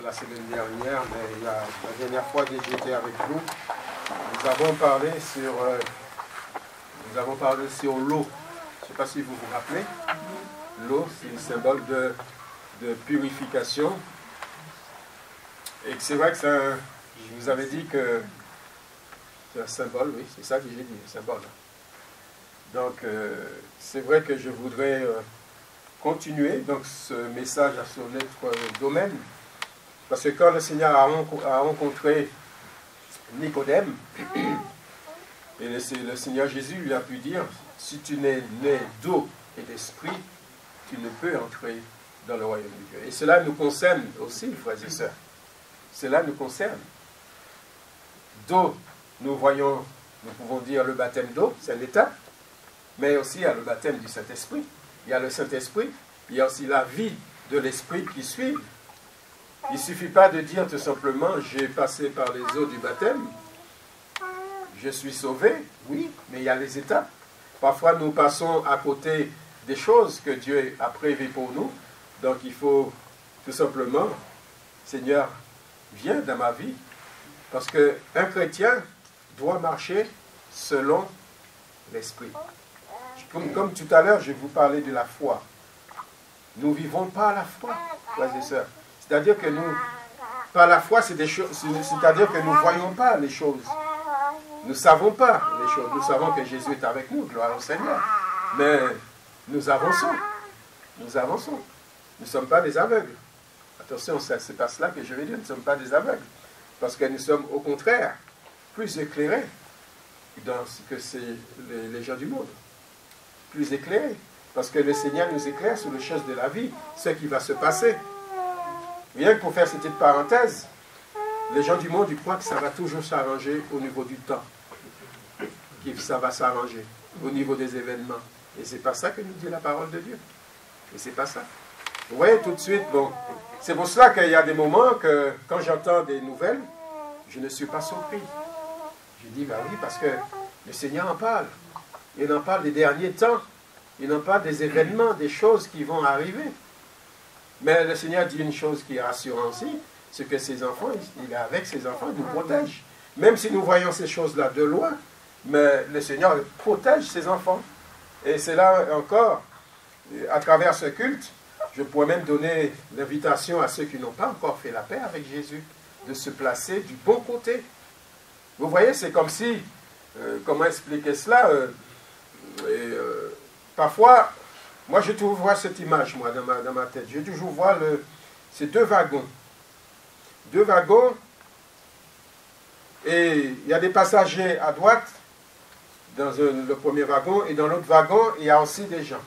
la semaine dernière, mais la dernière fois que j'étais avec vous, nous avons parlé sur l'eau. Je ne sais pas si vous vous rappelez. L'eau, c'est un symbole de purification. Et c'est vrai que je vous avais dit que c'est un symbole, oui, c'est ça que j'ai dit, un symbole. Donc, c'est vrai que je voudrais continuer donc, ce message à son autre domaine. Parce que quand le Seigneur a rencontré Nicodème, et le Seigneur Jésus lui a pu dire, si tu n'es né d'eau et d'esprit, tu ne peux entrer dans le royaume de Dieu. Et cela nous concerne aussi, frères et sœurs. Cela nous concerne. D'eau, nous pouvons dire le baptême d'eau, c'est une étape, mais aussi il y a le baptême du Saint-Esprit. Il y a le Saint-Esprit, il y a aussi la vie de l'Esprit qui suit. Il ne suffit pas de dire tout simplement, j'ai passé par les eaux du baptême, je suis sauvé, oui, mais il y a les étapes. Parfois nous passons à côté des choses que Dieu a prévues pour nous, donc il faut tout simplement, Seigneur, viens dans ma vie, parce qu'un chrétien doit marcher selon l'Esprit. Comme tout à l'heure, je vous parlais de la foi. Nous ne vivons pas la foi, frères et sœurs. C'est-à-dire que nous, par la foi, c'est-à-dire que nous ne voyons pas les choses. Nous ne savons pas les choses. Nous savons que Jésus est avec nous, gloire au Seigneur. Mais nous avançons. Nous avançons. Nous ne sommes pas des aveugles. Attention, c'est pas cela que je veux dire. Nous ne sommes pas des aveugles. Parce que nous sommes au contraire plus éclairés que les gens du monde. Plus éclairés. Parce que le Seigneur nous éclaire sur les choses de la vie, ce qui va se passer. Rien que pour faire cette petite parenthèse, les gens du monde, ils croient que ça va toujours s'arranger au niveau du temps. Que ça va s'arranger au niveau des événements. Et c'est pas ça que nous dit la parole de Dieu. Et c'est pas ça. Vous voyez tout de suite, bon, c'est pour cela qu'il y a des moments que, quand j'entends des nouvelles, je ne suis pas surpris. Je dis, bah oui, parce que le Seigneur en parle. Il en parle des derniers temps. Il en parle des événements, des choses qui vont arriver. Mais le Seigneur dit une chose qui est rassurante aussi, c'est que ses enfants, il est avec ses enfants, il nous protège. Même si nous voyons ces choses-là de loin, mais le Seigneur protège ses enfants. Et c'est là encore, à travers ce culte, je pourrais même donner l'invitation à ceux qui n'ont pas encore fait la paix avec Jésus, de se placer du bon côté. Vous voyez, c'est comme si, comment expliquer cela parfois, moi je toujours vois cette image, moi, dans ma tête. Je toujours vois ces deux wagons. Deux wagons, et il y a des passagers à droite, dans le premier wagon, et dans l'autre wagon, il y a aussi des gens.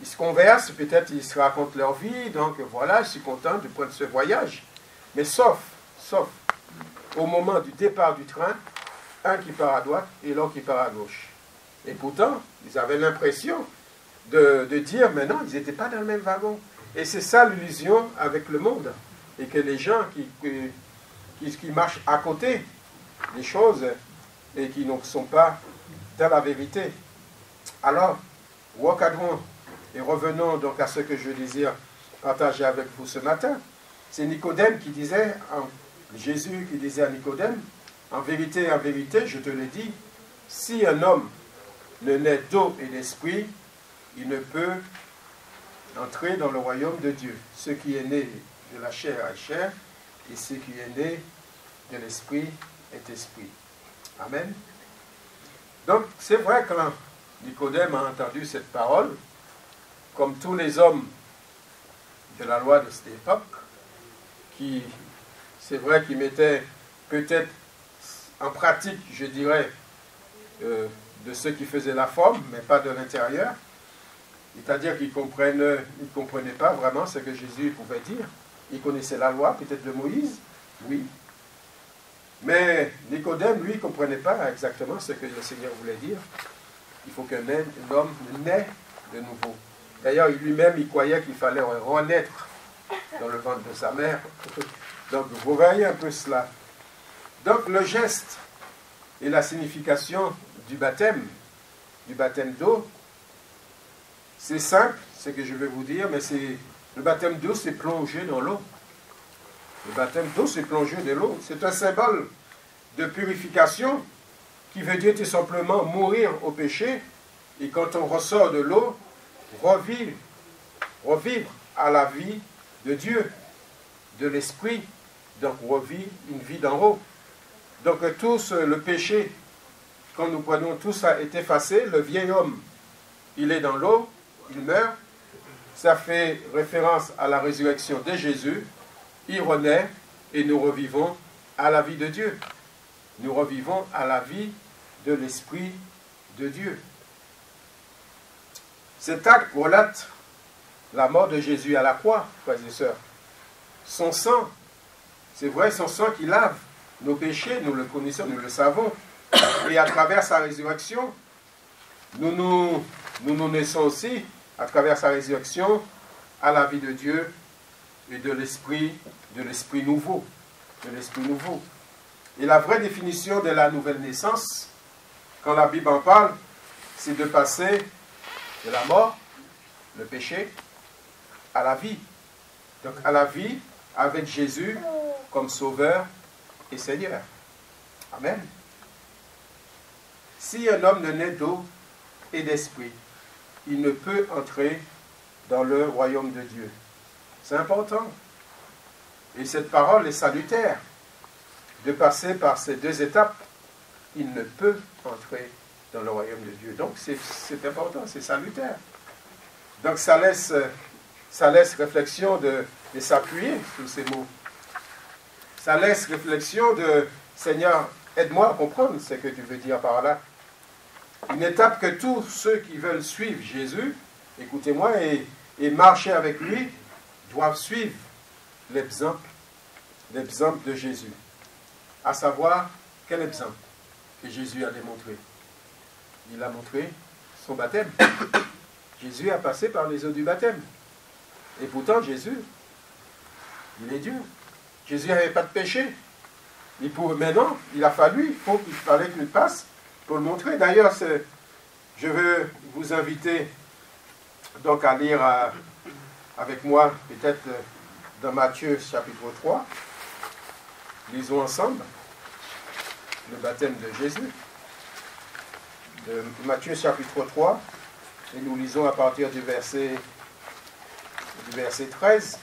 Ils se conversent, peut-être ils se racontent leur vie, donc voilà, je suis content de prendre ce voyage. Mais sauf, au moment du départ du train, un qui part à droite et l'autre qui part à gauche. Et pourtant, ils avaient l'impression de dire, mais non, ils n'étaient pas dans le même wagon. Et c'est ça l'illusion avec le monde. Et que les gens qui marchent à côté des choses et qui ne sont pas dans la vérité. Alors, recadrons et revenons donc à ce que je désire partager avec vous ce matin. C'est Nicodème qui disait, Jésus qui disait à Nicodème, en vérité, je te le dis, si un homme ne naît d'eau et d'esprit, il ne peut entrer dans le royaume de Dieu. Ce qui est né de la chair est chair, et ce qui est né de l'esprit est esprit. Amen. Donc, c'est vrai que Nicodème a entendu cette parole, comme tous les hommes de la loi de cette époque, qui, c'est vrai qu'ils mettaient peut-être en pratique, je dirais, de ceux qui faisaient la forme, mais pas de l'intérieur. C'est-à-dire qu'ils ne comprenaient pas vraiment ce que Jésus pouvait dire. Ils connaissaient la loi, peut-être de Moïse, oui. Mais Nicodème, lui, ne comprenait pas exactement ce que le Seigneur voulait dire. Il faut qu'un homme naisse de nouveau. D'ailleurs, lui-même, il croyait qu'il fallait renaître dans le ventre de sa mère. Donc, vous voyez un peu cela. Donc, le geste et la signification du baptême d'eau, c'est simple, ce que je vais vous dire, mais le baptême d'eau, c'est plonger dans l'eau. Le baptême d'eau, c'est plonger de l'eau. C'est un symbole de purification qui veut dire tout simplement mourir au péché. Et quand on ressort de l'eau, revivre à la vie de Dieu, de l'Esprit. Donc revivre une vie d'en haut. Donc tous le péché, quand nous prenons tout ça est effacé. Le vieil homme, il est dans l'eau, il meurt. Ça fait référence à la résurrection de Jésus. Il renaît et nous revivons à la vie de Dieu. Nous revivons à la vie de l'Esprit de Dieu. Cet acte relate la mort de Jésus à la croix, frères et sœurs. Son sang, c'est vrai, son sang qui lave nos péchés, nous le connaissons, nous le savons. Et à travers sa résurrection, nous naissons aussi, à travers sa résurrection, à la vie de Dieu et de l'esprit nouveau. De l'esprit nouveau. Et la vraie définition de la nouvelle naissance, quand la Bible en parle, c'est de passer de la mort, le péché, à la vie. Donc à la vie avec Jésus comme Sauveur et Seigneur. Amen. Si un homme ne naît d'eau et d'esprit, il ne peut entrer dans le royaume de Dieu. C'est important. Et cette parole est salutaire. De passer par ces deux étapes, il ne peut entrer dans le royaume de Dieu. Donc c'est important, c'est salutaire. Donc ça laisse réflexion de s'appuyer sur ces mots. Ça laisse réflexion de Seigneur, aide-moi à comprendre ce que tu veux dire par là. Une étape que tous ceux qui veulent suivre Jésus, écoutez-moi, et marcher avec lui, doivent suivre l'exemple de Jésus. À savoir, quel exemple que Jésus a démontré? Il a montré son baptême. Jésus a passé par les eaux du baptême. Et pourtant, Jésus, il est Dieu. Jésus n'avait pas de péché. Maintenant, il fallait qu'il passe pour le montrer. D'ailleurs, je veux vous inviter donc à lire avec moi, peut-être dans Matthieu chapitre 3. Lisons ensemble le baptême de Jésus. De Matthieu chapitre 3. Et nous lisons à partir du verset 13.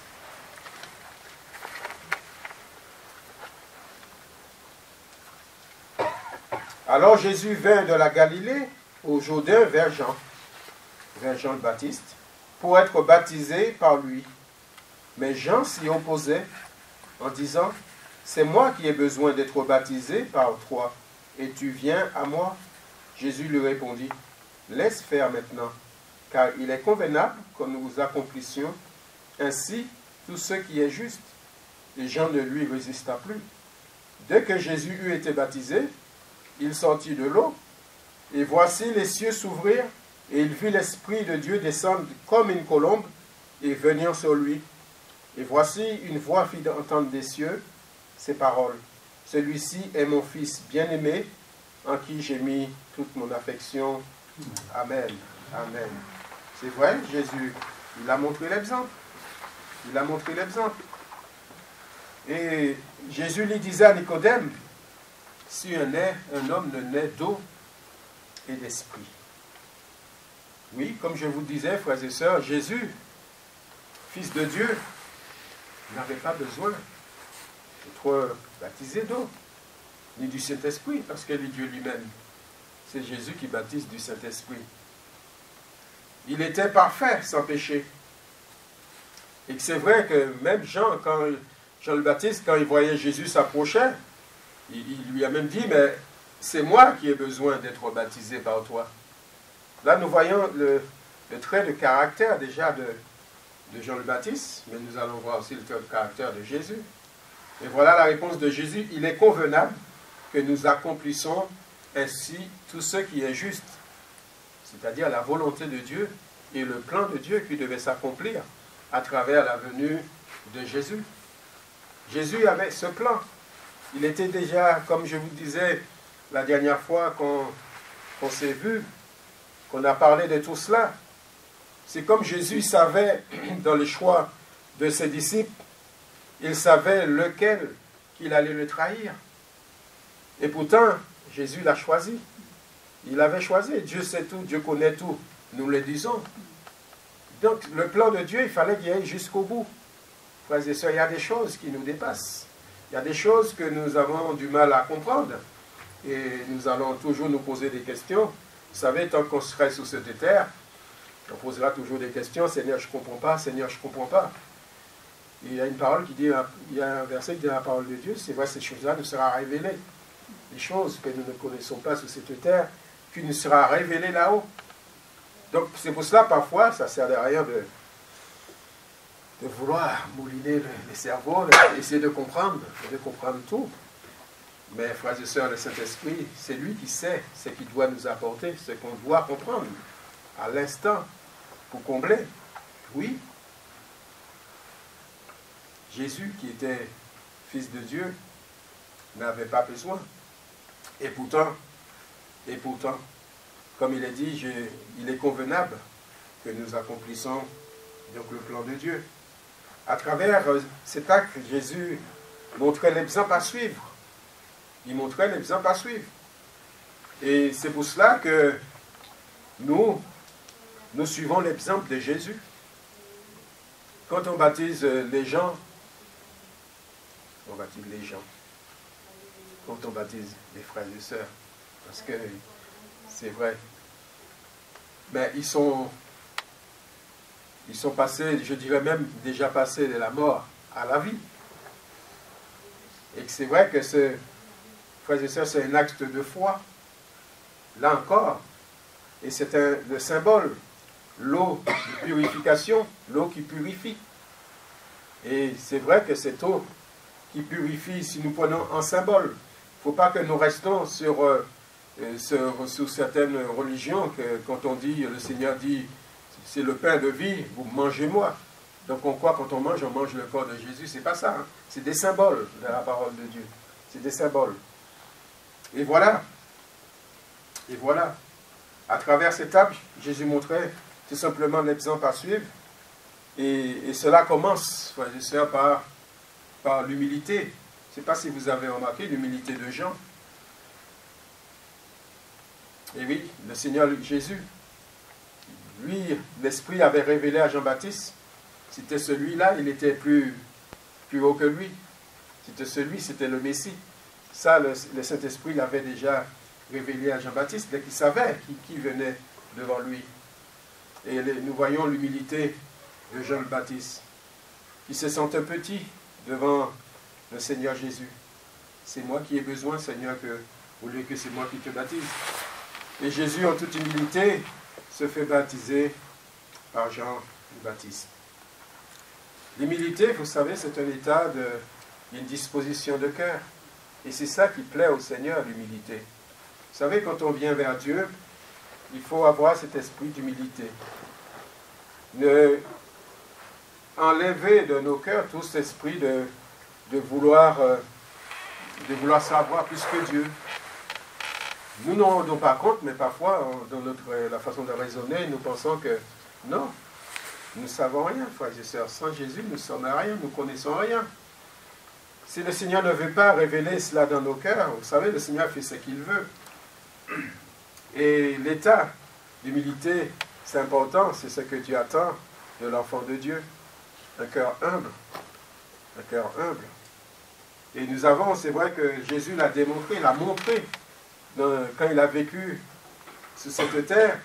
Alors Jésus vint de la Galilée au Jourdain vers Jean le Baptiste, pour être baptisé par lui. Mais Jean s'y opposait en disant, « C'est moi qui ai besoin d'être baptisé par toi, et tu viens à moi ?» Jésus lui répondit, « Laisse faire maintenant, car il est convenable que nous accomplissions ainsi tout ce qui est juste. » Et Jean ne lui résista plus. Dès que Jésus eut été baptisé, il sortit de l'eau, et voici les cieux s'ouvrirent, et il vit l'Esprit de Dieu descendre comme une colombe, et venir sur lui. Et voici une voix fit entendre des cieux ces paroles. Celui-ci est mon Fils bien-aimé, en qui j'ai mis toute mon affection. Amen. Amen. C'est vrai, Jésus, il a montré l'exemple. Il a montré l'exemple. Et Jésus lui disait à Nicodème, si un homme ne naît d'eau et d'esprit. Oui, comme je vous disais, frères et sœurs, Jésus, Fils de Dieu, n'avait pas besoin d'être baptisé d'eau, ni du Saint-Esprit, parce qu'il est Dieu lui-même. C'est Jésus qui baptise du Saint-Esprit. Il était parfait, sans péché. Et c'est vrai que même Jean le Baptiste, quand il voyait Jésus s'approcher, il lui a même dit, mais c'est moi qui ai besoin d'être baptisé par toi. Là, nous voyons le trait de caractère déjà de Jean le Baptiste, mais nous allons voir aussi le trait de caractère de Jésus. Et voilà la réponse de Jésus. Il est convenable que nous accomplissons ainsi tout ce qui est juste, c'est-à-dire la volonté de Dieu et le plan de Dieu qui devait s'accomplir à travers la venue de Jésus. Jésus avait ce plan. Il était déjà, comme je vous disais la dernière fois qu'on s'est vu, qu'on a parlé de tout cela. C'est comme Jésus savait dans le choix de ses disciples Il savait lequel qu'il allait le trahir. Et pourtant, Jésus l'a choisi. Il avait choisi. Dieu sait tout, Dieu connaît tout. Nous le disons. Donc, le plan de Dieu, il fallait qu'il aille jusqu'au bout. Frères et sœurs, il y a des choses qui nous dépassent. Il y a des choses que nous avons du mal à comprendre. Et nous allons toujours nous poser des questions. Vous savez, tant qu'on serait sur cette terre, on posera toujours des questions. Seigneur, je ne comprends pas. Seigneur, je ne comprends pas. Il y a une parole qui dit, il y a un verset qui dit la parole de Dieu, c'est vrai, ces choses-là nous sera révélées. Des choses que nous ne connaissons pas sur cette terre, qui nous sera révélée là-haut. Donc, c'est pour cela, parfois, ça ne sert à rien de vouloir mouliner les cerveaux, essayer de comprendre tout. Mais, frères et sœurs, le Saint-Esprit, c'est lui qui sait ce qu'il doit nous apporter, ce qu'on doit comprendre à l'instant pour combler. Oui. Jésus, qui était fils de Dieu, n'avait pas besoin. Et pourtant, comme il est dit, il est convenable que nous accomplissions donc le plan de Dieu. À travers cet acte, Jésus montrait l'exemple à suivre. Il montrait l'exemple à suivre. Et c'est pour cela que nous suivons l'exemple de Jésus. Quand on baptise les gens, on baptise les gens. Quand on baptise les frères et sœurs, parce que c'est vrai. Mais ils sont passés, je dirais même déjà passés de la mort à la vie. Et c'est vrai que frères et sœurs, c'est un acte de foi. Là encore. Et c'est le symbole. L'eau de purification, l'eau qui purifie. Et c'est vrai que cette eau qui purifie, si nous prenons en symbole, il ne faut pas que nous restons sur certaines religions, que quand on dit, le Seigneur dit, c'est le pain de vie, vous mangez-moi. Donc on croit quand on mange le corps de Jésus. C'est pas ça. Hein. C'est des symboles de la parole de Dieu. C'est des symboles. Et voilà. Et voilà. À travers cette table, Jésus montrait tout simplement l'exemple à suivre. Et cela commence, frères et sœurs, par l'humilité. Je ne sais pas si vous avez remarqué l'humilité de Jean. Et oui, le Seigneur Jésus, lui, l'Esprit avait révélé à Jean-Baptiste, c'était celui-là, il était plus haut que lui. C'était le Messie. Ça, le Saint-Esprit l'avait déjà révélé à Jean-Baptiste, dès qu'il savait qui venait devant lui. Et nous voyons l'humilité de Jean le Baptiste, qui se sentait petit devant le Seigneur Jésus. C'est moi qui ai besoin, Seigneur, au lieu que c'est moi qui te baptise. Et Jésus, en toute humilité, se fait baptiser par Jean le Baptiste. L'humilité, vous savez, c'est un état d'une disposition de cœur. Et c'est ça qui plaît au Seigneur, l'humilité. Vous savez, quand on vient vers Dieu, il faut avoir cet esprit d'humilité. Enlever de nos cœurs tout cet esprit de vouloir savoir plus que Dieu. Nous n'en rendons pas compte, mais parfois, dans la façon de raisonner, nous pensons que non, nous ne savons rien, frères et sœurs. Sans Jésus, nous ne sommes rien, nous ne connaissons rien. Si le Seigneur ne veut pas révéler cela dans nos cœurs, vous savez, le Seigneur fait ce qu'il veut. Et l'état d'humilité, c'est important, c'est ce que Dieu attend de l'enfant de Dieu. Un cœur humble. Un cœur humble. Et nous avons, c'est vrai que Jésus l'a démontré, l'a montré. Quand il a vécu sur cette terre,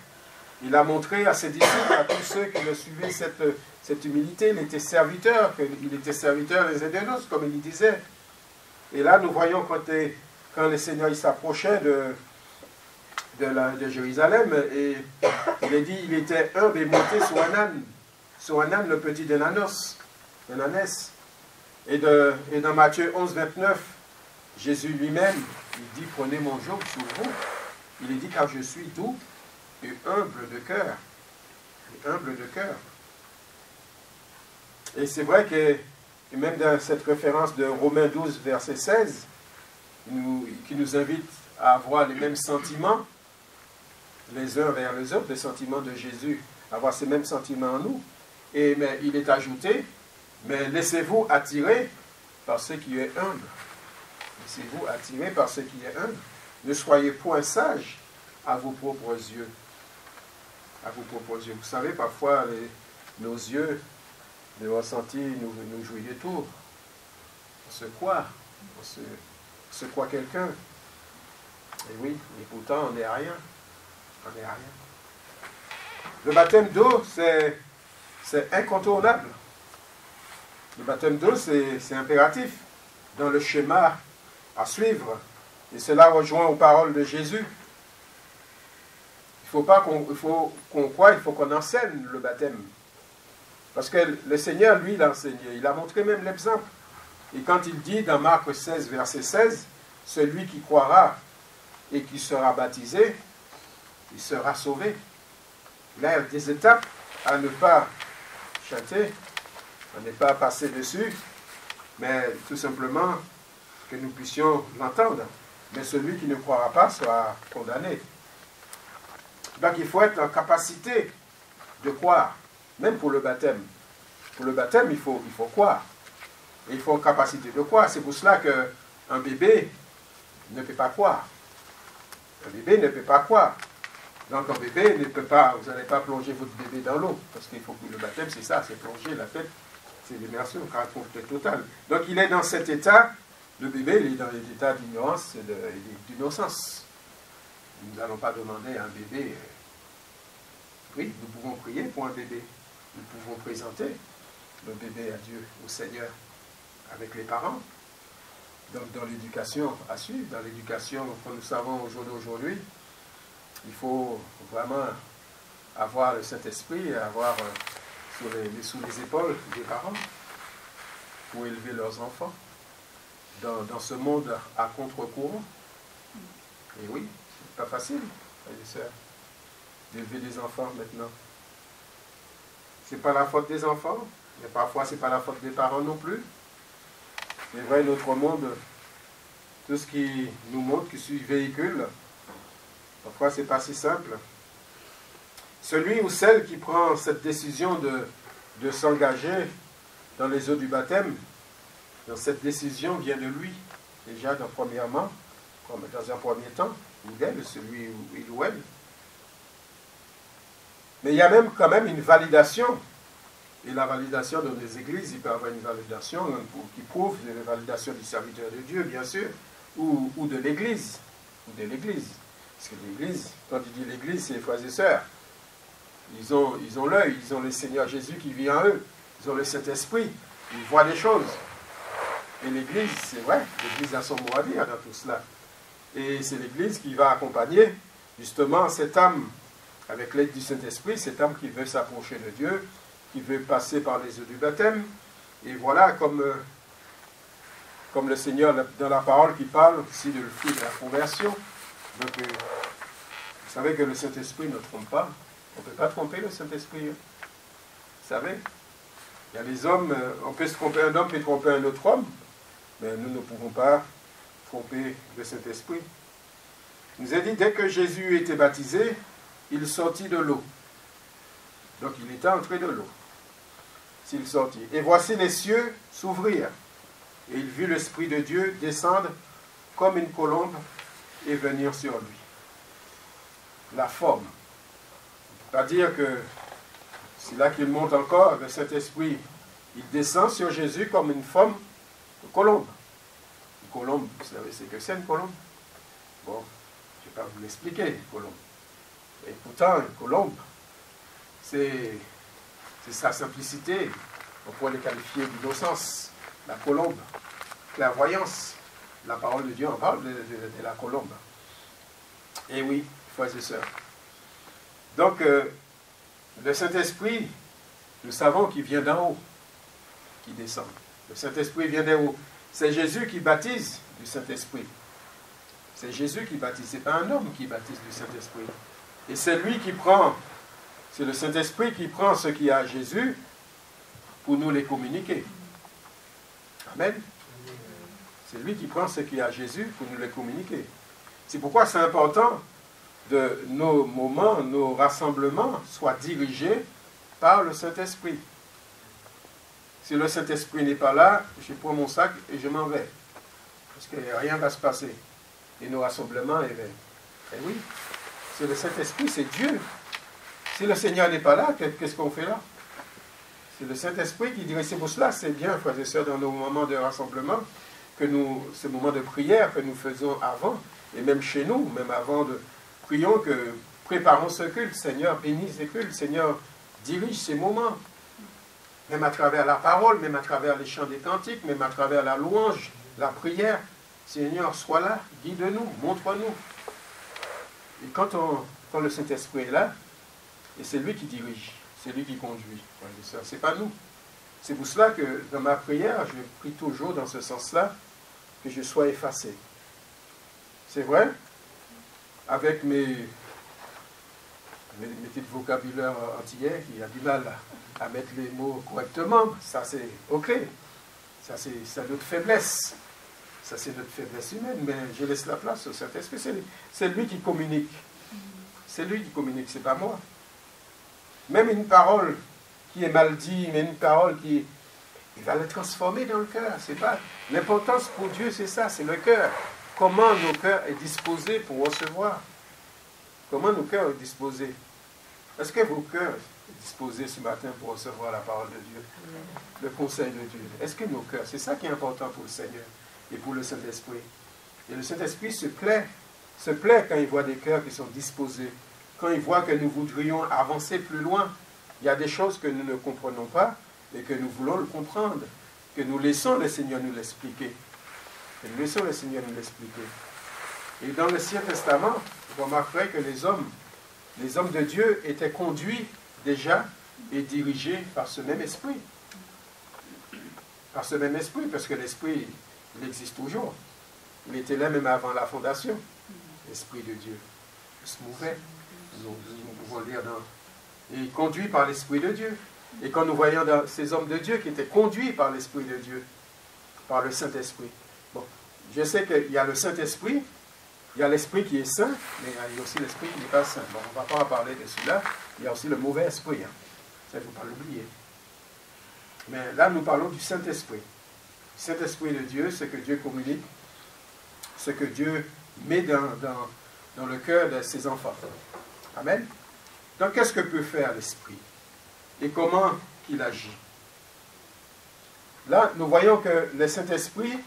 il a montré à ses disciples, à tous ceux qui le suivaient, cette humilité. Il était serviteur les uns des autres, comme il disait. Et là, nous voyons quand le Seigneur s'approchait de Jérusalem, et il est dit, il était humble et monté sur un âne, le petit d'Ananès. Et dans Matthieu 11, 29, Jésus lui-même, il dit, prenez mon joug sur vous. Il est dit, car je suis doux et humble de cœur. Et c'est vrai que, même dans cette référence de Romains 12, verset 16, qui nous invite à avoir les mêmes sentiments, les uns vers les autres, les sentiments de Jésus, avoir ces mêmes sentiments en nous. Mais il est ajouté, mais laissez-vous attirer par ce qui est humble. Laissez-vous attirer par ce qui est humble. Ne soyez point sages à vos propres yeux. À vos propres yeux. Vous savez, parfois, nos yeux, de ressenti, nous jouent des tours. On se croit. On se croit quelqu'un. Et oui, et pourtant, on n'est rien. On n'est rien. Le baptême d'eau, c'est incontournable. Le baptême d'eau, c'est impératif dans le schéma à suivre. Et cela rejoint aux paroles de Jésus. Il faut qu'on croie, il faut qu'on enseigne le baptême. Parce que le Seigneur, lui, l'a enseigné. Il a montré même l'exemple. Et quand il dit dans Marc 16, verset 16, « Celui qui croira et qui sera baptisé, il sera sauvé. » Là, il y a des étapes à ne pas chanter, à ne pas passer dessus, mais tout simplement que nous puissions l'entendre. Mais celui qui ne croira pas sera condamné. Donc il faut être en capacité de croire, même pour le baptême. Pour le baptême, il faut croire. Et il faut en capacité de croire. C'est pour cela qu'un bébé ne peut pas croire. Un bébé ne peut pas croire. Donc un bébé ne peut pas, vous n'allez pas plonger votre bébé dans l'eau. Parce qu'il faut que le baptême, c'est ça, c'est plonger la tête. C'est l'immersion, caractère total. Donc il est dans cet état, le bébé, il est dans l'état d'ignorance et d'innocence. Nous n'allons pas demander à un bébé, oui, nous pouvons prier pour un bébé. Nous pouvons présenter le bébé à Dieu, au Seigneur, avec les parents. Donc dans l'éducation à suivre, dans l'éducation que nous savons au jour d'aujourd'hui, il faut vraiment avoir le Saint-Esprit, avoir sous les épaules des parents pour élever leurs enfants dans ce monde à contre-courant. Et oui, c'est pas facile, frères et sœurs, d'élever des enfants maintenant. C'est pas la faute des enfants, mais parfois c'est pas la faute des parents non plus. C'est vrai, notre monde, tout ce qui nous montre, qui suit véhicule, parfois c'est pas si simple. Celui ou celle qui prend cette décision de s'engager dans les eaux du baptême, dans cette décision vient de lui, déjà premièrement, comme dans un premier temps, ou d'elle, celui ou elle. Mais il y a même quand même une validation. Et la validation dans les églises, il peut y avoir une validation qui prouve la validation du serviteur de Dieu, bien sûr, ou de l'église. Ou de l'église. Parce que l'église, quand il dit l'église, c'est les frères et sœurs. Ils ont l'œil, ils ont le Seigneur Jésus qui vit en eux. Ils ont le Saint-Esprit. Ils voient des choses. Et l'église, c'est vrai, l'église a son mot à dire dans tout cela. Et c'est l'église qui va accompagner justement cette âme, avec l'aide du Saint-Esprit, cette âme qui veut s'approcher de Dieu, qui veut passer par les eaux du baptême. Et voilà, comme le Seigneur, dans la parole qui parle aussi de le fruit de la conversion. Donc, vous savez que le Saint-Esprit ne trompe pas. On ne peut pas tromper le Saint-Esprit. Vous savez, il y a les hommes, on peut se tromper, un homme peut tromper un autre homme, mais nous ne pouvons pas tromper le Saint-Esprit. Il nous a dit, dès que Jésus était baptisé, il sortit de l'eau. Donc il était entré de l'eau. S'il sortit. Et voici les cieux s'ouvrir. Et il vit l'Esprit de Dieu descendre comme une colombe et venir sur lui. La forme. On ne peut pas dire que c'est là qu'il monte encore, le Saint-Esprit. Il descend sur Jésus comme une forme de colombe. Une colombe, vous savez c'est que c'est une colombe? Bon, je ne vais pas vous l'expliquer, une colombe. Et pourtant, une colombe, c'est sa simplicité. On pourrait le qualifier d'innocence. La colombe, clairvoyance. La parole de Dieu en parle de la colombe. Et oui, frères et sœurs. Donc, le Saint-Esprit, nous savons qu'il vient d'en haut, qui descend. Le Saint-Esprit vient d'en haut. C'est Jésus qui baptise du Saint-Esprit. C'est Jésus qui baptise. Ce n'est pas un homme qui baptise du Saint-Esprit. Et c'est lui qui prend, c'est le Saint-Esprit qui prend ce qui est à Jésus pour nous les communiquer. Amen. C'est lui qui prend ce qui est à Jésus pour nous les communiquer. C'est pourquoi c'est important que nos moments, nos rassemblements soient dirigés par le Saint-Esprit. Si le Saint-Esprit n'est pas là, je prends mon sac et je m'en vais. Parce que rien ne va se passer. Et nos rassemblements, et oui, c'est le Saint-Esprit, c'est Dieu. Si le Seigneur n'est pas là, qu'est-ce qu'on fait là? C'est le Saint-Esprit qui dirait, c'est pour cela, c'est bien, frères et sœurs, dans nos moments de rassemblement, ces moments de prière que nous faisons avant, et même chez nous, même avant de prions, que préparons ce culte, Seigneur bénisse ce culte, Seigneur dirige ces moments, même à travers la parole, même à travers les chants des cantiques, même à travers la louange, la prière. Seigneur, sois là, guide-nous, montre-nous. Et quand le Saint-Esprit est là, et c'est lui qui dirige, c'est lui qui conduit, c'est pas nous. C'est pour cela que dans ma prière, je prie toujours dans ce sens-là, que je sois effacé. C'est vrai, avec mes petits vocabulaires antillais, qui a du mal à mettre les mots correctement, ça c'est ok. Ça c'est notre faiblesse. Ça c'est notre faiblesse humaine, mais je laisse la place au Saint-Esprit. C'est lui qui communique. C'est lui qui communique, c'est pas moi. Même une parole qui est mal dite, mais une parole il va la transformer dans le cœur. C'est pas l'importance pour Dieu, c'est ça, c'est le cœur. Comment nos cœurs est disposé pour recevoir? Comment nos cœurs sont disposés? Est-ce que vos cœurs sont disposés ce matin pour recevoir la parole de Dieu? Le conseil de Dieu. Est-ce que nos cœurs, c'est ça qui est important pour le Seigneur et pour le Saint-Esprit. Et le Saint-Esprit se plaît quand il voit des cœurs qui sont disposés, quand il voit que nous voudrions avancer plus loin. Il y a des choses que nous ne comprenons pas et que nous voulons le comprendre, que nous laissons le Seigneur nous l'expliquer. Que nous laissons le Seigneur nous l'expliquer. Et dans l'Ancien Testament, vous remarquerez que les hommes de Dieu étaient conduits déjà et dirigés par ce même esprit. Par ce même esprit, parce que l'esprit, il existe toujours. Il était là même avant la fondation. L'esprit de Dieu. Il se mouvait. Nous pouvons lire et conduit par l'esprit de Dieu. Et quand nous voyons dans ces hommes de Dieu qui étaient conduits par l'esprit de Dieu, par le Saint-Esprit. Bon, je sais qu'il y a le Saint-Esprit, il y a l'esprit qui est saint, mais il y a aussi l'esprit qui n'est pas saint. Bon, on ne va pas en parler de cela. Il y a aussi le mauvais esprit. Hein. Ça, il ne faut pas l'oublier. Mais là, nous parlons du Saint-Esprit. Le Saint-Esprit de Dieu, ce que Dieu communique, ce que Dieu met dans le cœur de ses enfants. Amen. Donc, qu'est-ce que peut faire l'Esprit? Et comment il agit? Là, nous voyons que le Saint-Esprit,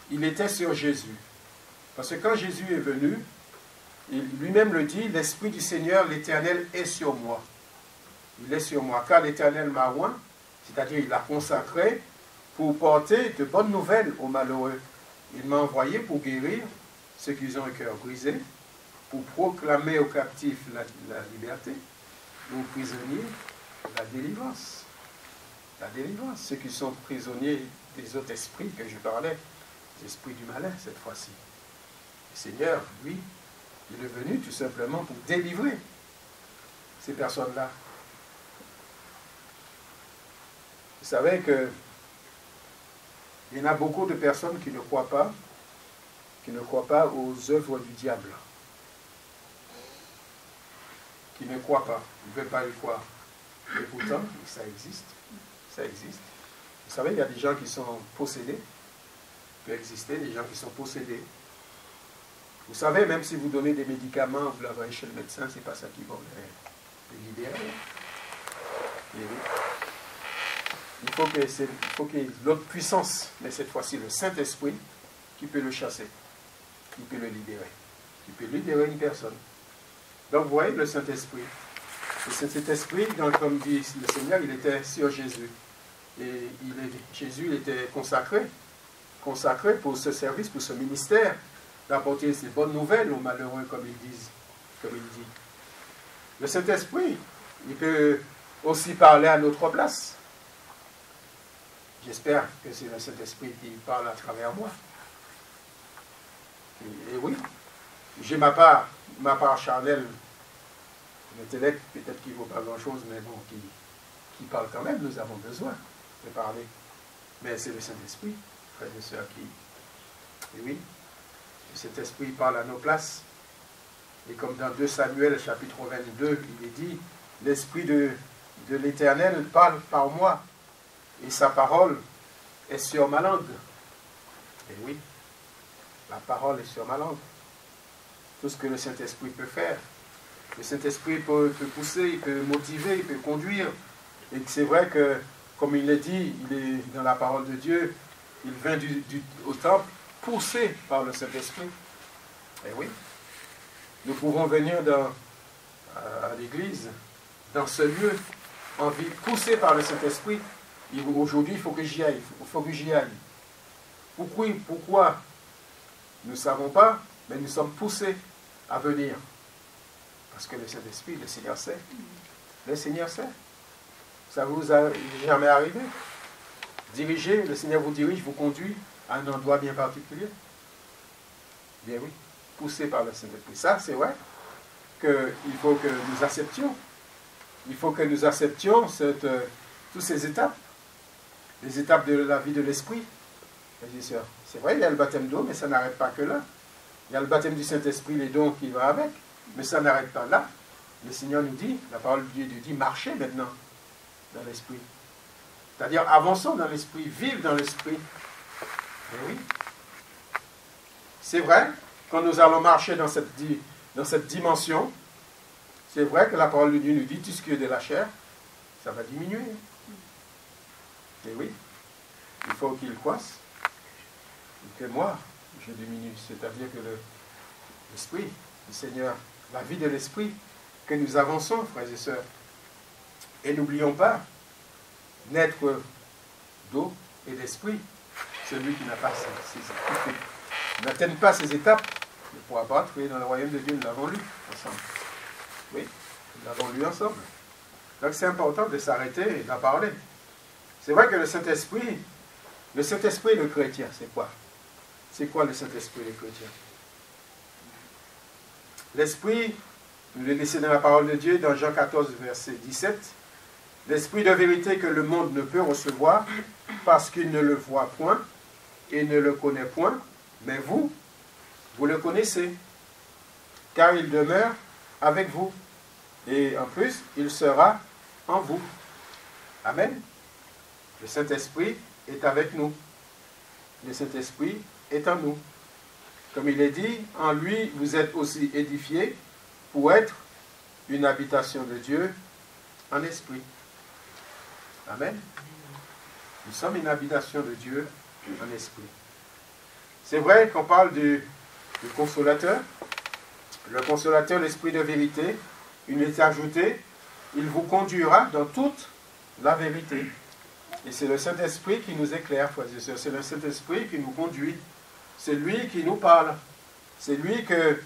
il était sur Jésus. Parce que quand Jésus est venu, il lui-même le dit, l'Esprit du Seigneur, l'Éternel, est sur moi. Il est sur moi. Car l'Éternel m'a oint, c'est-à-dire il l'a consacré pour porter de bonnes nouvelles aux malheureux. Il m'a envoyé pour guérir ceux qui ont un cœur brisé, pour proclamer aux captifs la liberté, aux prisonniers la délivrance. La délivrance. Ceux qui sont prisonniers des autres esprits que je parlais, les esprits du malin cette fois-ci. Le Seigneur, lui, il est venu tout simplement pour délivrer ces personnes-là. Vous savez que il y en a beaucoup de personnes qui ne croient pas aux œuvres du diable. Qui ne croient pas, ils ne veulent pas y croire. Et pourtant, ça existe. Ça existe. Vous savez, il y a des gens qui sont possédés. Il peut exister des gens qui sont possédés. Vous savez, même si vous donnez des médicaments, vous l'avez chez le médecin, c'est pas ça qui va les libérer. Et oui. Il faut qu'il y ait l'autre puissance, mais cette fois-ci le Saint-Esprit, qui peut le chasser, qui peut le libérer, qui peut libérer une personne. Donc vous voyez le Saint-Esprit. Le Saint-Esprit, comme dit le Seigneur, il était sur Jésus. Et Jésus il était consacré pour ce service, pour ce ministère, d'apporter ces bonnes nouvelles aux malheureux, comme il dit. Le Saint-Esprit, il peut aussi parler à notre place. J'espère que c'est le Saint-Esprit qui parle à travers moi. Et oui, j'ai ma part charnelle, l'intellect, peut-être qu'il ne vaut pas grand-chose, mais bon, qui parle quand même, nous avons besoin de parler. Mais c'est le Saint-Esprit, frères et sœurs, Et oui, le Saint-Esprit parle à nos places. Et comme dans 2 Samuel, chapitre 22, il est dit, l'Esprit de l'Éternel parle par moi. et sa parole est sur ma langue. Et oui, la parole est sur ma langue. Tout ce que le Saint-Esprit peut faire. Le Saint-Esprit peut pousser, il peut motiver, il peut conduire. Et c'est vrai que, comme il l'a dit, il est dans la parole de Dieu, il vient au temple poussé par le Saint-Esprit. Et oui, nous pouvons venir à l'église, dans ce lieu, en vie, poussé par le Saint-Esprit. Aujourd'hui, il faut que j'y aille. Il faut que j'y aille. Pourquoi? Nous ne savons pas, mais nous sommes poussés à venir. Parce que le Saint-Esprit, le Seigneur sait. Le Seigneur sait. Ça vous a jamais arrivé? Diriger, le Seigneur vous dirige, vous conduit à un endroit bien particulier. Bien oui, poussé par le Saint-Esprit. Ça, c'est vrai qu'il faut que nous acceptions. Il faut que nous acceptions toutes ces étapes. Les étapes de la vie de l'Esprit. C'est vrai, il y a le baptême d'eau, mais ça n'arrête pas que là. Il y a le baptême du Saint-Esprit, les dons qui vont avec, mais ça n'arrête pas là. Le Seigneur nous dit, la parole de Dieu nous dit, marchez maintenant dans l'Esprit. C'est-à-dire, avançons dans l'Esprit, vivons dans l'Esprit. Et oui. C'est vrai, quand nous allons marcher dans cette dimension, c'est vrai que la parole de Dieu nous dit, tout ce qui est de la chair, ça va diminuer. Et oui, il faut qu'il croisse, et que moi, je diminue. C'est-à-dire que l'Esprit du Seigneur, la vie de l'Esprit, que nous avançons, frères et sœurs. Et n'oublions pas, naître d'eau et d'esprit, celui qui n'a pas n'atteint pas ces étapes, ne pourra pas entrer dans le royaume de Dieu. Nous l'avons lu ensemble. Oui, nous l'avons lu ensemble. Donc c'est important de s'arrêter et d'en parler. C'est vrai que le Saint-Esprit et le chrétien, c'est quoi? C'est quoi le Saint-Esprit et le chrétien? L'Esprit, nous le laissons dans la parole de Dieu, dans Jean 14, verset 17, l'Esprit de vérité que le monde ne peut recevoir, parce qu'il ne le voit point et ne le connaît point, mais vous le connaissez, car il demeure avec vous, et en plus, il sera en vous. Amen. Le Saint-Esprit est avec nous. Le Saint-Esprit est en nous. Comme il est dit, en lui, vous êtes aussi édifiés pour être une habitation de Dieu en esprit. Amen. Nous sommes une habitation de Dieu en esprit. C'est vrai qu'on parle du consolateur. Le consolateur, l'esprit de vérité, il est ajouté, il vous conduira dans toute la vérité. Et c'est le Saint-Esprit qui nous éclaire, frères et sœurs. C'est le Saint-Esprit qui nous conduit. C'est lui qui nous parle. C'est lui que,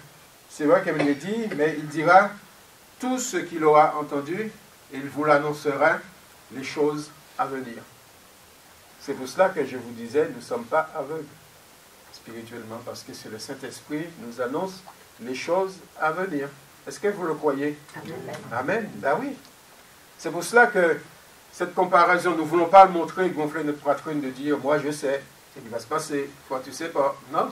c'est vrai qu'il me dit, mais il dira tout ce qu'il aura entendu et il vous l'annoncera les choses à venir. C'est pour cela que je vous disais, nous ne sommes pas aveugles spirituellement, parce que c'est le Saint-Esprit qui nous annonce les choses à venir. Est-ce que vous le croyez? Amen. Amen. Ben oui. C'est pour cela que cette comparaison, nous ne voulons pas le montrer, gonfler notre poitrine, de dire, moi je sais ce qui va se passer. Toi tu ne sais pas. Non.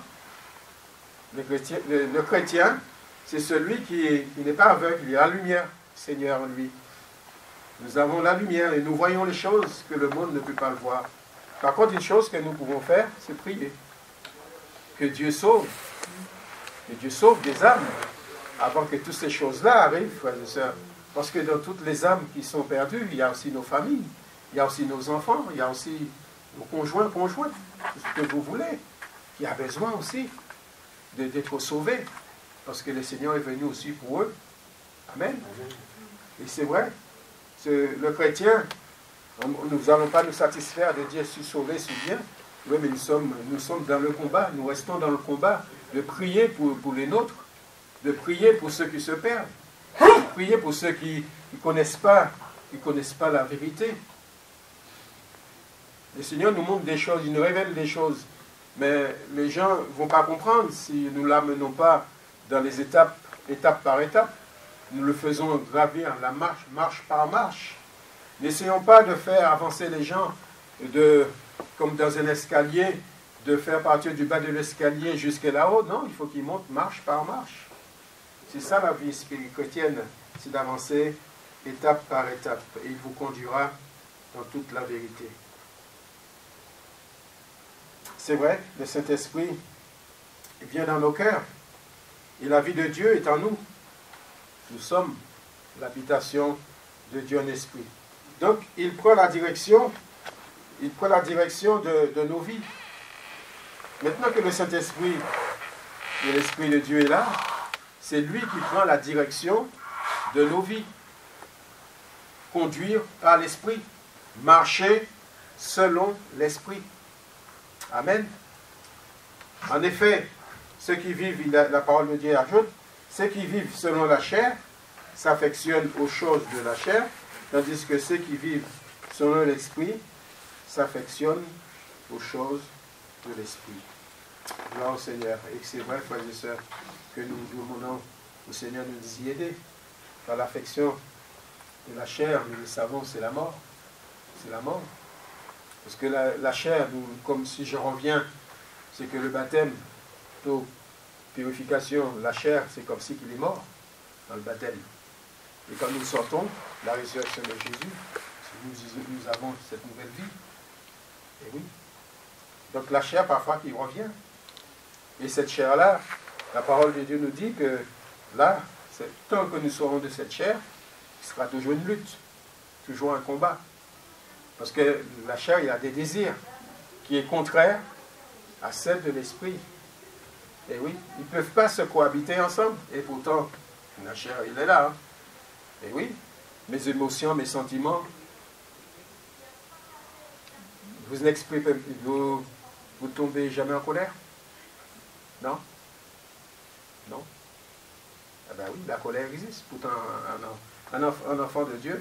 Le chrétien, c'est celui qui n'est pas aveugle, il a la lumière, Seigneur en lui. Nous avons la lumière et nous voyons les choses que le monde ne peut pas le voir. Par contre, une chose que nous pouvons faire, c'est prier. Que Dieu sauve. Que Dieu sauve des âmes avant que toutes ces choses-là arrivent, frères et sœurs. Parce que dans toutes les âmes qui sont perdues, il y a aussi nos familles, il y a aussi nos enfants, il y a aussi nos conjoints, tout ce que vous voulez, qui a besoin aussi d'être sauvés. Parce que le Seigneur est venu aussi pour eux. Amen. Et c'est vrai, le chrétien, nous n'allons pas nous satisfaire de dire « je suis sauvé, je suis bien ». Oui, mais nous sommes dans le combat, nous restons dans le combat de prier pour les nôtres, de prier pour ceux qui se perdent, de prier pour ceux qui ne connaissent pas la vérité. Le Seigneur nous montre des choses, il nous révèle des choses, mais les gens ne vont pas comprendre si nous ne l'amenons pas dans les étape par étape. Nous le faisons gravir la marche par marche. N'essayons pas de faire avancer les gens comme dans un escalier, de faire partir du bas de l'escalier jusqu'à là-haut. Non, il faut qu'ils montent marche par marche. C'est ça la vie chrétienne, c'est d'avancer étape par étape. Et il vous conduira dans toute la vérité. c'est vrai, le Saint-Esprit vient dans nos cœurs. Et la vie de Dieu est en nous. Nous sommes l'habitation de Dieu en esprit. Donc, il prend la direction de nos vies. Maintenant que le Saint-Esprit et l'Esprit de Dieu est là, c'est lui qui prend la direction de nos vies. Conduire par l'Esprit. Marcher selon l'Esprit. Amen. En effet, ceux qui vivent, la parole de Dieu ajoute, ceux qui vivent selon la chair s'affectionnent aux choses de la chair, tandis que ceux qui vivent selon l'Esprit s'affectionnent aux choses de l'Esprit. Gloire au Seigneur. Et c'est vrai, frères et sœurs, que nous demandons au Seigneur de nous y aider. Par l'affection de la chair, nous le savons, c'est la mort. C'est la mort. Parce que la chair, comme si je reviens, c'est que le baptême, d'eau, purification, la chair, c'est comme si qu'il est mort dans le baptême. Et quand nous sortons, la résurrection de Jésus, nous avons cette nouvelle vie. Et oui. Donc la chair, parfois, qui revient. Et cette chair-là, la parole de Dieu nous dit que là, tant que nous serons de cette chair, il sera toujours une lutte, toujours un combat. Parce que la chair, il a des désirs qui est contraire à celle de l'esprit. Et oui, ils ne peuvent pas se cohabiter ensemble. Et pourtant, la chair, il est là. Hein. Et oui, mes émotions, mes sentiments, vous tombez jamais en colère? Non? Non? Ah ben oui, la colère existe. Pourtant, un enfant de Dieu,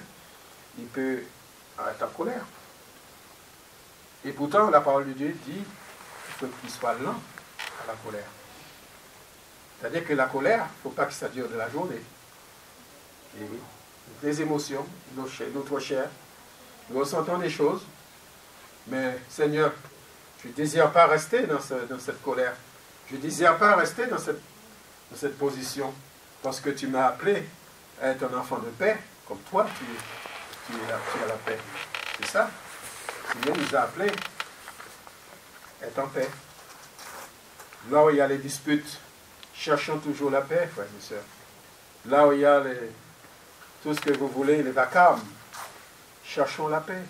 il peut être en colère. Et pourtant, la parole de Dieu dit qu'il soit lent à la colère. C'est-à-dire que la colère, il ne faut pas que ça dure de la journée. Et oui, les émotions, notre chair, nous ressentons des choses, mais Seigneur, je ne désire pas rester dans cette colère. Je ne désire pas rester dans cette position, parce que tu m'as appelé à être un enfant de paix, comme toi, tu as la paix. C'est ça. Le Seigneur nous a appelés à être en paix. Là où il y a les disputes, cherchons toujours la paix, frères et sœurs. Là où il y a tout ce que vous voulez, les vacarmes, cherchons la paix.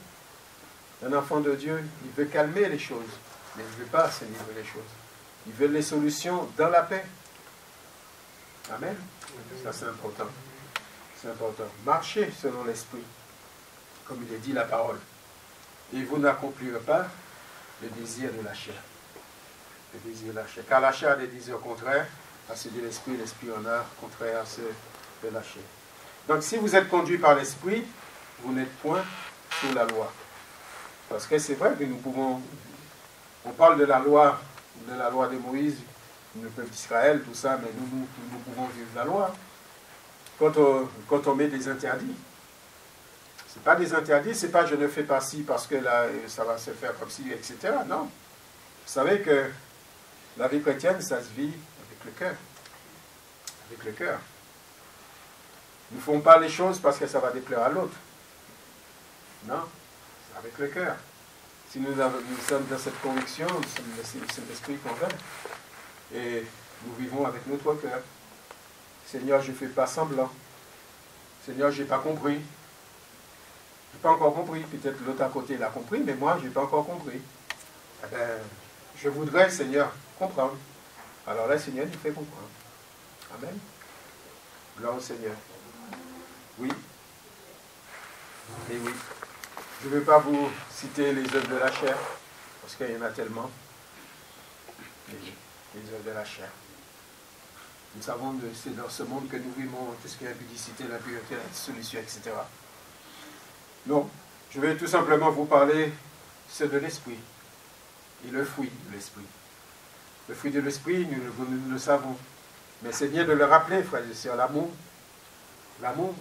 Un enfant de Dieu, il veut calmer les choses, mais il ne veut pas s'enivrer les choses. Il veut les solutions dans la paix. Amen. Ça, c'est important. C'est important. Marchez selon l'esprit, comme il est dit la parole. Et vous n'accomplirez pas le désir de la chair. Le désir de la chair. Car la chair a des désirs contraires à ceux de l'esprit, l'esprit en a contraire à ceux de la chair. Donc si vous êtes conduit par l'esprit, vous n'êtes point sous la loi. Parce que c'est vrai que nous pouvons, on parle de la loi de Moïse, le peuple d'Israël, tout ça, mais nous pouvons vivre la loi. Quand on met des interdits, ce n'est pas des interdits, c'est pas je ne fais pas ci parce que là, ça va se faire comme ci, etc. Non. Vous savez que la vie chrétienne, ça se vit avec le cœur. Avec le cœur. Nous ne faisons pas les choses parce que ça va déplaire à l'autre. Non, c'est avec le cœur. Si nous sommes dans cette conviction, nous sommes cet esprit convaincu. Et nous vivons avec notre cœur. Seigneur, je ne fais pas semblant. Seigneur, je n'ai pas compris. Je n'ai pas encore compris. Peut-être l'autre à côté l'a compris, mais moi, je n'ai pas encore compris. Eh bien, je voudrais, Seigneur, comprendre. Alors là, Seigneur, il fait comprendre. Amen. Gloire au Seigneur. Oui. Et oui. Je ne veux pas vous citer les œuvres de la chair, parce qu'il y en a tellement. Les œuvres de la chair. Nous savons que c'est dans ce monde que nous vivons, tout ce qui est l'impudicité, l'impureté, la dissolution, etc. Non, je vais tout simplement vous parler, c'est de l'esprit. Et le fruit de l'esprit. Le fruit de l'esprit, nous le savons. Mais c'est bien de le rappeler, frères et sœurs, l'amour. L'amour.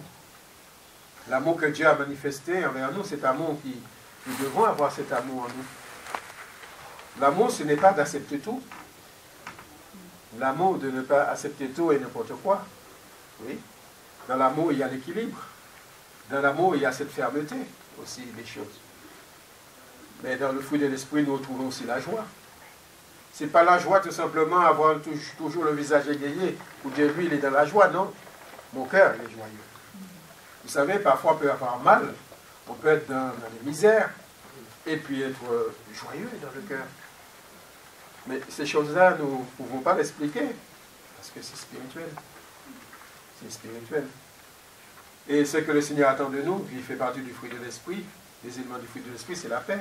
L'amour que Dieu a manifesté envers nous, cet amour nous devons avoir cet amour en nous. L'amour, ce n'est pas d'accepter tout. L'amour de ne pas accepter tout et n'importe quoi. Oui. Dans l'amour, il y a l'équilibre. Dans l'amour, il y a cette fermeté aussi des choses. Mais dans le fruit de l'esprit, nous retrouvons aussi la joie. C'est pas la joie tout simplement, avoir toujours le visage égayé, ou dire lui il est dans la joie, non. Mon cœur il est joyeux. Vous savez, parfois on peut avoir mal, on peut être dans les misères, et puis être joyeux dans le cœur. Mais ces choses-là, nous ne pouvons pas l'expliquer, parce que c'est spirituel. C'est spirituel. Et ce que le Seigneur attend de nous, il fait partie du fruit de l'esprit, les éléments du fruit de l'esprit, c'est la paix.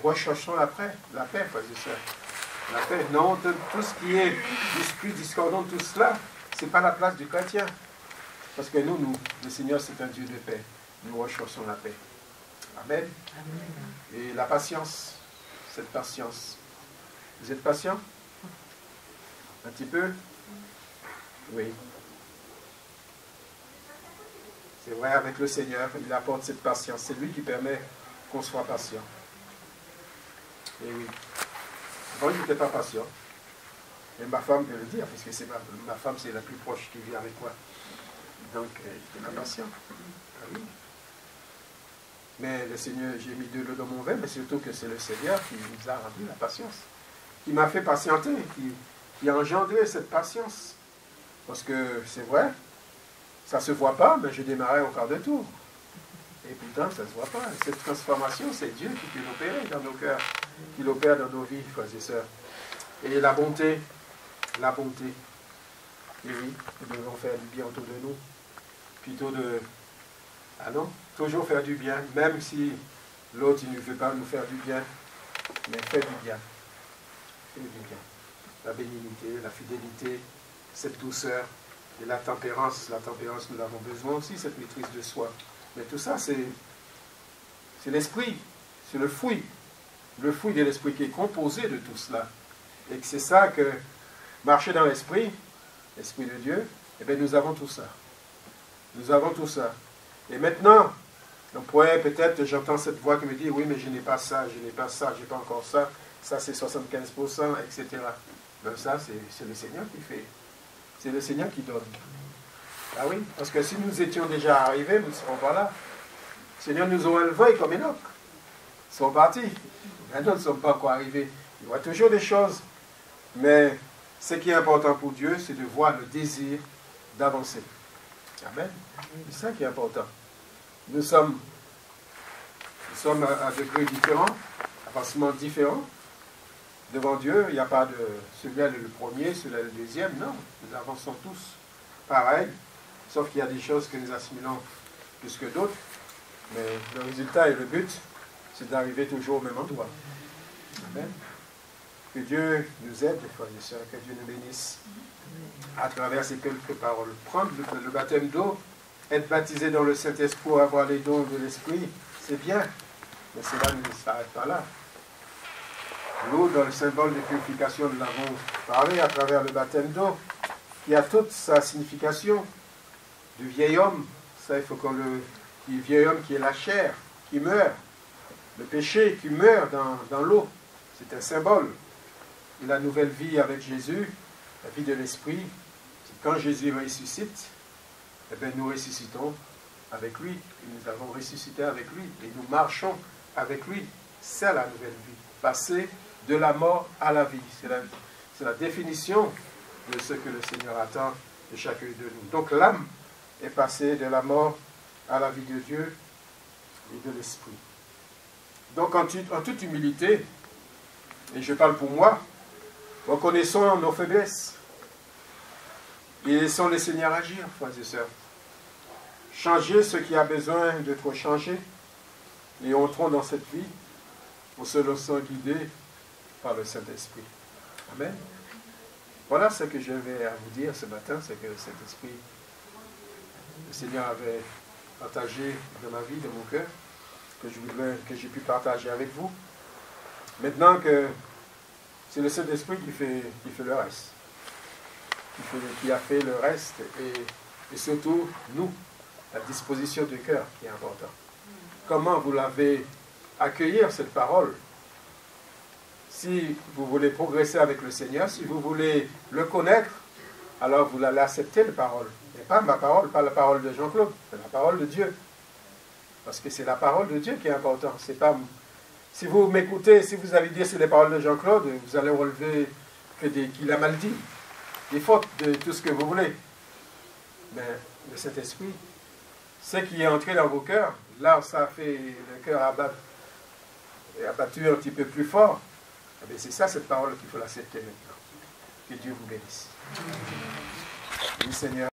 Recherchons la paix, frères et sœurs. La paix. Non, tout ce qui est dispute, discordant, tout cela, ce n'est pas la place du chrétien. Parce que nous, le Seigneur, c'est un Dieu de paix. Nous recherchons la paix. Amen. Amen. Et la patience, cette patience. Vous êtes patient? Un petit peu? Oui. C'est vrai, avec le Seigneur, il apporte cette patience. C'est lui qui permet qu'on soit patient. Et oui. Moi, je n'étais pas patient. Et ma femme peut le dire, parce que c'est ma femme, c'est la plus proche qui vit avec moi. Donc, j'étais pas patient. Ah oui. Mais le Seigneur, j'ai mis de l'eau dans mon vin, mais surtout que c'est le Seigneur qui nous a rendu la patience. Qui m'a fait patienter, qui a engendré cette patience. Parce que c'est vrai, ça ne se voit pas, mais je démarrais au quart de tour. Et pourtant, ça ne se voit pas. Cette transformation, c'est Dieu qui peut l'opérer dans nos cœurs, qui l'opère dans nos vies, frères et sœurs. Et la bonté. Et oui, nous devons faire du bien autour de nous. Plutôt de... Ah non, toujours faire du bien, même si l'autre il ne veut pas nous faire du bien, mais fais du bien. Fais du bien. La bénignité, la fidélité, cette douceur et la tempérance. La tempérance, nous avons besoin aussi, cette maîtrise de soi. Mais tout ça, c'est l'esprit, c'est le fruit de l'esprit qui est composé de tout cela. Et que c'est ça que marcher dans l'esprit, l'esprit de Dieu, eh bien nous avons tout ça. Nous avons tout ça. Et maintenant, on pourrait peut-être, j'entends cette voix qui me dit, oui, mais je n'ai pas ça, je n'ai pas ça, je n'ai pas encore ça, ça c'est 75%, etc. Ben ça, c'est le Seigneur qui fait. C'est le Seigneur qui donne. Ah oui, parce que si nous étions déjà arrivés, nous ne serons pas là. Le Seigneur nous aurait levé comme Enoch. Ils sont partis. Maintenant, nous ne sommes pas encore arrivés. Il y aura toujours des choses. Mais ce qui est important pour Dieu, c'est de voir le désir d'avancer. Amen. C'est ça qui est important. Nous sommes à degrés différents, avancements différents. Devant Dieu, il n'y a pas de celui-là le premier, celui-là le deuxième. Non, nous avançons tous pareil, sauf qu'il y a des choses que nous assimilons plus que d'autres. Mais le résultat et le but, c'est d'arriver toujours au même endroit. Amen. Que Dieu nous aide, frères et sœurs, que Dieu nous bénisse à travers ces quelques paroles. Prendre le baptême d'eau, être baptisé dans le Saint-Esprit pour avoir les dons de l'Esprit, c'est bien, mais cela ne s'arrête pas là. L'eau, dans le symbole de purification, nous l'avons parlé à travers le baptême d'eau, qui a toute sa signification du vieil homme. Ça, il faut qu'on le... Le vieil homme qui est la chair, qui meurt. Le péché qui meurt dans l'eau. C'est un symbole. Et la nouvelle vie avec Jésus, la vie de l'Esprit, c'est quand Jésus ressuscite, eh bien, nous ressuscitons avec lui. Et nous avons ressuscité avec lui. Et nous marchons avec lui. C'est la nouvelle vie. Passer de la mort à la vie. C'est la définition de ce que le Seigneur attend de chacun de nous. Donc l'âme est passée de la mort à la vie de Dieu et de l'Esprit. Donc en toute humilité, et je parle pour moi, reconnaissons nos faiblesses et laissons le Seigneur agir, frères et sœurs. Changer ce qui a besoin d'être changé et entrons dans cette vie en se laissant guider par le Saint-Esprit. Amen. Voilà ce que je vais à vous dire ce matin, c'est que le Saint-Esprit, le Seigneur avait partagé dans ma vie, dans mon cœur, que j'ai pu partager avec vous. Maintenant que c'est le Saint-Esprit qui fait le reste, qui a fait le reste, et surtout nous, la disposition du cœur qui est important. Comment vous l'avez accueillir cette parole? Si vous voulez progresser avec le Seigneur, si vous voulez le connaître, alors vous allez accepter la parole. Et pas ma parole, pas la parole de Jean-Claude, c'est la parole de Dieu. Parce que c'est la parole de Dieu qui est importante. C'est pas Si vous m'écoutez, si vous avez dit sur les paroles de Jean-Claude, vous allez relever qu'il a mal dit, des fautes, de tout ce que vous voulez. Mais le Saint-Esprit, ce qui est entré dans vos cœurs, là, ça a fait le cœur abattu un petit peu plus fort. C'est ça, cette parole qu'il faut l'accepter maintenant. Que Dieu vous bénisse. Oui, Seigneur.